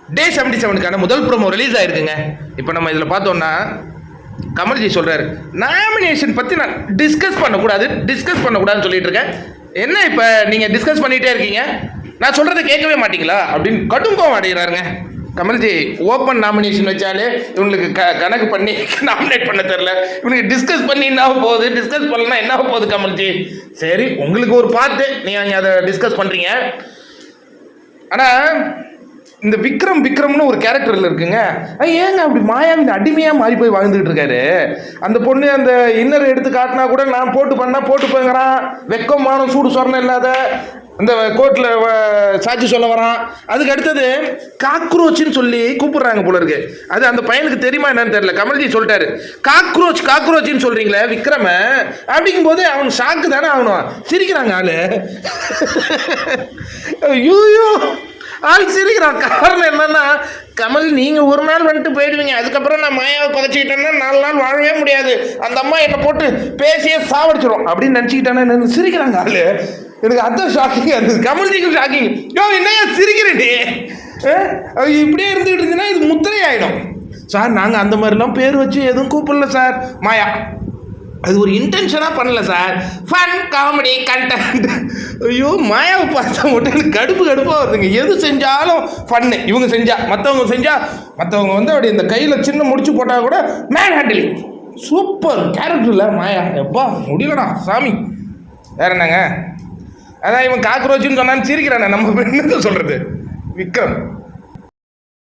டே 77க்கான முதல் promo release ஆயிருக்குங்க. இப்போ நம்ம இதில் பார்த்தோம்னா கமல்ஜி சொல்கிறாரு, நாமினேஷன் பற்றி நான் டிஸ்கஸ் பண்ணக்கூடாதுன்னு சொல்லிட்டு இருக்கேன். என்ன இப்போ நீங்கள் டிஸ்கஸ் பண்ணிகிட்டே இருக்கீங்க, நான் சொல்கிறத கேட்கவே மாட்டீங்களா அப்படின்னு கடும் கோவம் அடைகிறாருங்க கமல்ஜி. ஓப்பன் நாமினேஷன் வச்சாலே இவங்களுக்கு கணக்கு பண்ணி நாமினேட் பண்ண தெரில, இவனுக்கு டிஸ்கஸ் பண்ணி என்ன போகுது, டிஸ்கஸ் பண்ணலாம் என்ன போகுது கமல்ஜி. சரி, உங்களுக்கு ஒரு பார்த்து நீங்கள் அதை டிஸ்கஸ் பண்ணுறீங்க. ஆனால் இந்த விக்ரம்னு ஒரு கேரக்டரில் இருக்குங்க. ஏங்க அப்படி மாயாவின் அடிமையாக மாறி போய் வாழ்ந்துகிட்டு இருக்காரு. அந்த பொண்ணு அந்த இன்னர் எடுத்து காட்டினா கூட நான் போட்டு போங்கிறான். வெக்கம் மானம் சூடு சொரணம் இல்லாத அந்த கோர்ட்டில் சாட்சி சொல்ல வரான். அதுக்கு அடுத்தது காக்ரோச்னு சொல்லி கூப்பிடுறாங்க போல இருக்கு. அது அந்த பையனுக்கு தெரியுமா என்னன்னு தெரியல. கமல்ஜி சொல்லிட்டாரு, காக்ரோச்னு சொல்றீங்களே விக்ரம அப்படிங்கும் போது அவன் ஷாக்கு தானே ஆகணும். சிரிக்கிறாங்க ஆளு. ஐயோ ஆள் சிரிக்கிறான். காரணம் என்னன்னா, கமல் நீங்கள் ஒரு நாள் வந்துட்டு போயிடுவீங்க, அதுக்கப்புறம் நான் மாயாவை புதைச்சிக்கிட்டேன்னா 4 நாள் வாழவே முடியாது, அந்த அம்மா என்னை போட்டு பேசியே சாவடிச்சிடும் அப்படின்னு நினச்சிக்கிட்டேன்னு சிரிக்கிறாங்க ஆளு. எனக்கு அதான் ஷாக்கிங் இருந்தது, கமல்ஜிக்கு ஷாக்கிங். என்னையா சிரிக்கிறேன்டி, இப்படியே இருந்துகிட்டு இருந்தீங்கன்னா இது முத்திரை ஆகிடும் சார். நாங்கள் அந்த மாதிரிலாம் பேர் வச்சு எதுவும் கூப்பிடல சார் மாயா, அது ஒரு இன்டென்ஷனாக பண்ணல சார், ஃபன் காமெடி கண்டென்ட். ஐயோ மாயாவை பார்த்தா மட்டும் எனக்கு கடுப்பாக வருதுங்க. எது செஞ்சாலும் ஃபன்னு. இவங்க மற்றவங்க வந்து அப்படி இந்த கையில் சின்ன முடிச்சு போட்டால் கூட மேன் ஹேண்டிலிங் சூப்பர் கேரக்டர் இல்லை மாயா. எப்பா முடியலடா சாமி. வேற என்னங்க, அதான் இவன் காக்ரோச்சுன்னு சொன்னான்னு சிரிக்கிறானே, நம்ம என்னத்தை சொல்கிறது விக்ரம்.